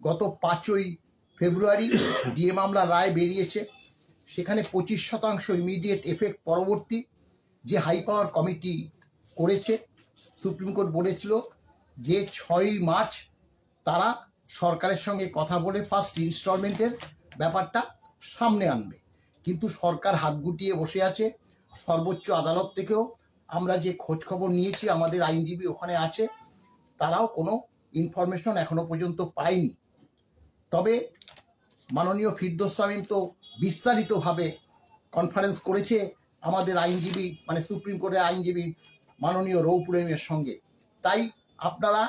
গত 5ই ফেব্রুয়ারি ডিএ মামলা রায় বেরিয়েছে। সেখানে 25% ইমিডিয়েট এফেক্ট পরবর্তী যে হাই পাওয়ার কমিটি করেছে, সুপ্রিম কোর্ট বলেছিল যে 6ই মার্চ তারা সরকারের সঙ্গে কথা বলে ফার্স্ট ইনস্টলমেন্টের ব্যাপারটা সামনে আনবে। কিন্তু সরকার হাত গুটিয়ে বসে আছে। সর্বোচ্চ আদালত থেকেও আমরা যে খোঁজ খবর নিয়েছি, আমাদের আইনজীবী ওখানে আছে, তারাও কোনো ইনফরমেশন এখনো পর্যন্ত পায়নি। তবে মাননীয় ফিরদৌস শামীম তো বিস্তারিতভাবে কনফারেন্স করেছে আমাদের আইনজীবী, মানে সুপ্রিম কোর্টের আইনজীবী মাননীয় রৌপুরেমের সঙ্গে। তাই আপনারা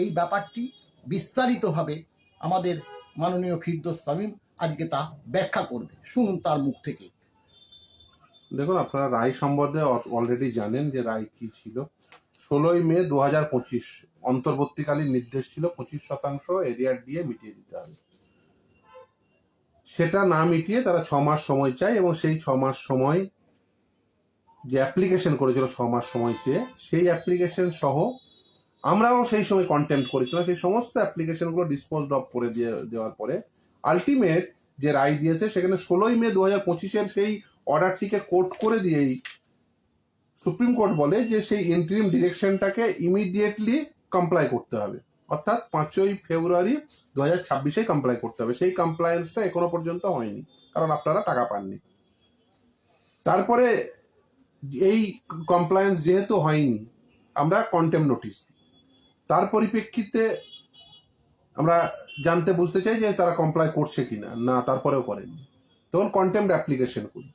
এই ব্যাপারটি বিস্তারিতভাবে আমাদের মাননীয় ফিরদৌস শামীম আজকে তা ব্যাখ্যা করবে, শুনুন তার মুখ থেকে। দেখুন, আপনারা রায় সম্বন্ধে অলরেডি জানেন যে রায় কি ছিল। 16ই মে 2025 অন্তর্বর্তীকালীন নির্দেশ ছিল 25% এরিয়ার দিয়ে মিটিয়ে দিতে হবে। সেটা না মিটিয়ে তারা 6 মাস সময় চায় এবং সেই 6 মাস সময় যে অ্যাপ্লিকেশন করেছিল 6 মাস সময় চেয়ে, সেই অ্যাপ্লিকেশন সহ আমরাও সেই সময় কন্টেম্প্ট করেছিলাম। সেই সমস্ত অ্যাপ্লিকেশনগুলো ডিসপোজড অফ করে দেওয়ার পরে আলটিমেট যে রায় দিয়েছে সেখানে 16ই মে 2025 সেই অর্ডারটিকে কোর্ট করে দিয়েই সুপ্রিম কোর্ট বলে যে সেই ইন্টারিম ডিরেকশনটাকে ইমিডিয়েটলি কমপ্লাই করতে হবে, অর্থাৎ 5ই ফেব্রুয়ারি 2026 কমপ্লাই করতে হবে। সেই কমপ্লায়েন্সটা এখনো পর্যন্ত হয়নি, কারণ আপনারা টাকা পাননি। তারপরে এই কমপ্লায়েন্স যেহেতু হয়নি, আমরা কন্টেম্প নোটিশ দিই। তার পরিপ্রেক্ষিতে আমরা জানতে বুঝতে চাই যে তারা কমপ্লাই করছে কিনা, না তারপরেও করেনি, তখন কন্টেম্প অ্যাপ্লিকেশন করি।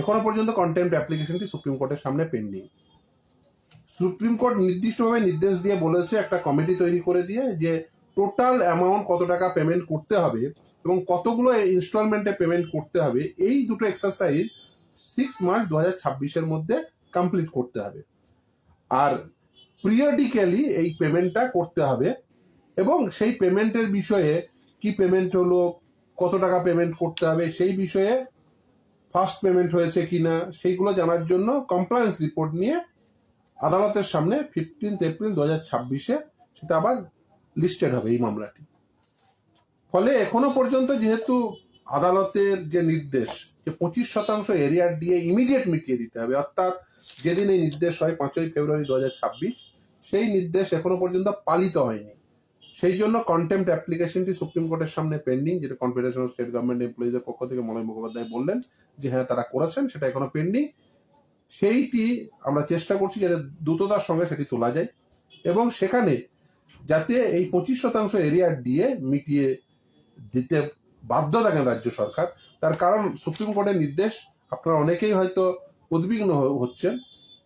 এখনো পর্যন্ত কন্টেম্প অ্যাপ্লিকেশনটি সুপ্রিম কোর্টের সামনে পেন্ডিং। সুপ্রিম কোর্ট নির্দিষ্টভাবে নির্দেশ দিয়ে বলেছে একটা কমিটি তৈরি করে দিয়ে যে টোটাল অ্যামাউন্ট কত টাকা পেমেন্ট করতে হবে এবং কতগুলো ইনস্টলমেন্টে পেমেন্ট করতে হবে, এই দুটো এক্সারসাইজ 6 মার্চ 2026 মধ্যে কমপ্লিট করতে হবে। আর পিরিয়ডিক্যালি এই পেমেন্টটা করতে হবে এবং সেই পেমেন্টের বিষয়ে কি পেমেন্ট হলো, কত টাকা পেমেন্ট করতে হবে, সেই বিষয়ে ফার্স্ট পেমেন্ট হয়েছে কিনা সেইগুলো জানার জন্য কমপ্লায়েন্স রিপোর্ট নিয়ে আদালতের সামনে 15 এপ্রিল 2026 সেটা আবার লিস্টেড হবে এই মামলাটি। ফলে এখনো পর্যন্ত যেহেতু আদালতের যে নির্দেশ যে 25% এরিয়ার দিয়ে ইমিডিয়েট মিটিয়ে দিতে হবে, অর্থাৎ যেদিন এই নির্দেশ হয় 5ই ফেব্রুয়ারি 2026, সেই নির্দেশ এখনো পর্যন্ত পালিত হয়নি। সেই জন্য কন্টেম্প্ট অ্যাপ্লিকেশনটি সুপ্রিম কোর্টের সামনে পেন্ডিং, যেটা কনফেডারেশন অফ স্টেট গভর্নমেন্ট এমপ্লয়িজের পক্ষ থেকে মলয় মুখোপাধ্যায় বললেন যে হ্যাঁ তারা করেছেন, সেটা এখনো পেন্ডিং। সেইটি আমরা চেষ্টা করছি যাতে দ্রুততার সঙ্গে সেটি তোলা যায় এবং সেখানে যাতে এই 25% এরিয়ার দিয়ে মিটিয়ে দিতে বাধ্য থাকেন রাজ্য সরকার। তার কারণ সুপ্রিম কোর্টের নির্দেশ আপনারা অনেকেই হয়তো উদ্বিগ্ন হচ্ছেন,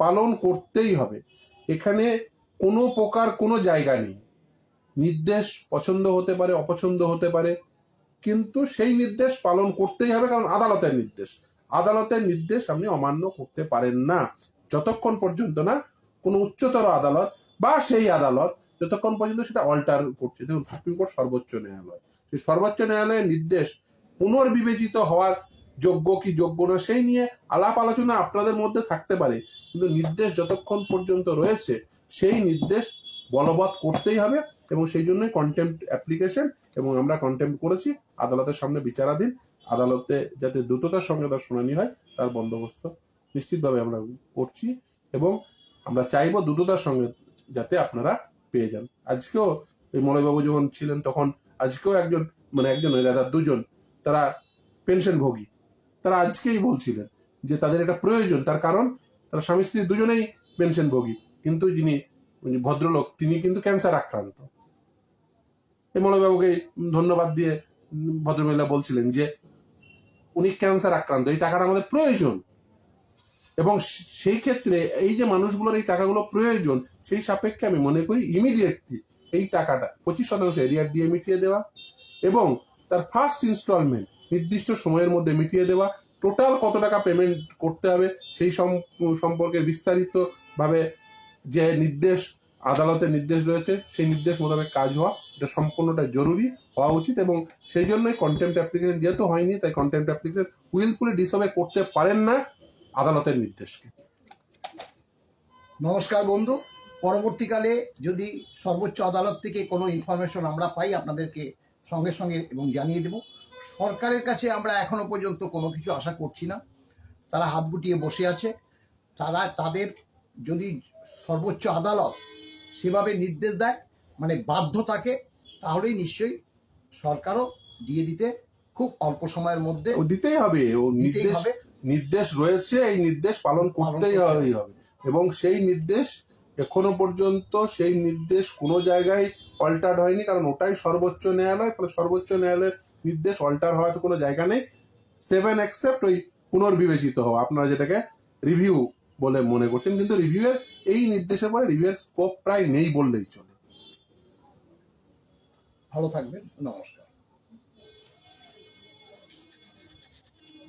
পালন করতেই হবে। এখানে কোনো প্রকার কোনো জায়গা নেই। নির্দেশ পছন্দ হতে পারে, অপছন্দ হতে পারে, কিন্তু সেই নির্দেশ পালন করতেই হবে, কারণ আদালতের নির্দেশ। আদালতের নির্দেশ আপনি অমান্য করতে পারেন না যতক্ষণ পর্যন্ত না কোনো উচ্চতর আদালত বা সেই আদালত যতক্ষণ পর্যন্ত সেটা অল্টার করছে। দেখুন, সুপ্রিম কোর্ট সর্বোচ্চ ন্যায়ালয়, সেই সর্বোচ্চ ন্যায়ালয়ের নির্দেশ পুনর্বিবেচিত হওয়ার যোগ্য কি যোগ্য না সেই নিয়ে আলাপ আলোচনা আপনাদের মধ্যে থাকতে পারে, কিন্তু নির্দেশ যতক্ষণ পর্যন্ত রয়েছে সেই নির্দেশ বলবৎ করতেই হবে এবং সেই জন্যই কন্টেম্প্ট অ্যাপ্লিকেশন, এবং আমরা কন্টেম্প্ট করেছি, আদালতের সামনে বিচারাধীন। আদালতে যাতে দ্রুততার সঙ্গে তার শুনানি হয় তার বন্দোবস্ত নিশ্চিতভাবে আমরা করছি এবং আমরা চাইবো দ্রুততার সঙ্গে যাতে আপনারা পেয়ে যান। আজকেও এই মলয়বাবু যখন ছিলেন তখন আজকেও একজন দুজন তারা পেনশনভোগী, তারা আজকেই বলছিলেন যে তাদের এটা প্রয়োজন, তার কারণ তারা স্বামী স্ত্রী দুজনেই পেনশনভোগী, কিন্তু যিনি ভদ্রলোক তিনি কিন্তু ক্যান্সার আক্রান্ত। এই মলয়বাবুকে ধন্যবাদ দিয়ে ভদ্রমহিলা বলছিলেন যে উনি ক্যান্সার আক্রান্ত, এই টাকাটা আমাদের প্রয়োজন এবং সেই ক্ষেত্রে এই যে মানুষগুলোর এই টাকাগুলো প্রয়োজন, সেই সাপেক্ষে আমি মনে করি ইমিডিয়েটলি এই টাকাটা 25% এরিয়ার দিয়ে মিটিয়ে দেওয়া এবং তার ফার্স্ট ইনস্টলমেন্ট নির্দিষ্ট সময়ের মধ্যে মিটিয়ে দেওয়া, টোটাল কত টাকা পেমেন্ট করতে হবে সেই সম্পর্কে বিস্তারিতভাবে যে নির্দেশ আদালতের নির্দেশ রয়েছে সেই নির্দেশ মোতাবেক কাজ হওয়া, এটা সম্পূর্ণটা জরুরি হওয়া উচিত এবং সেই জন্যই কন্টেম্প্ট অ্যাপ্লিকেশন যেহেতু হয়নি, তাই কন্টেম্প্ট অ্যাপ্লিকেশন উইলফুলি ডিসঅবে করতে পারেন না আদালতের নির্দেশকে। নমস্কার বন্ধু, পরবর্তীকালে যদি সর্বোচ্চ আদালত থেকে কোনো ইনফরমেশন আমরা পাই আপনাদেরকে সঙ্গে সঙ্গে এবং জানিয়ে দেব। সরকারের কাছে আমরা এখনো পর্যন্ত কোনো কিছু আশা করছি না, তারা হাত গুটিয়ে বসে আছে। তাদের যদি সর্বোচ্চ আদালত সেভাবে নির্দেশ দেয়, মানে বাধ্য থাকে, তাহলেই নিশ্চয়ই সরকারও দিয়ে দিতে খুব অল্প সময়ের মধ্যে ও দিতেই হবে, ও দিতেই হবে। নির্দেশ রয়েছে, এই নির্দেশ পালন করতেই হবে। এবং সেই নির্দেশ এখনো পর্যন্ত সেই নির্দেশ কোনো জায়গায় অল্টার হয়নি, কারণ ওটাই সর্বোচ্চ ন্যায়ালয়। ফলে সর্বোচ্চ ন্যায়ালয়ের নির্দেশ অল্টার হওয়ার তো কোনো জায়গা নেই। 7 অ্যাকসেপ্ট ওই পুনর্বিবেচিত হওয়া, আপনারা যেটাকে রিভিউ বলে মনে করছেন, কিন্তু রিভিউয়ের এই নির্দেশের পরে রিভিউয়ের স্কোপ প্রায় নেই বললেই চলে। ভালো থাকবেন, নমস্কার।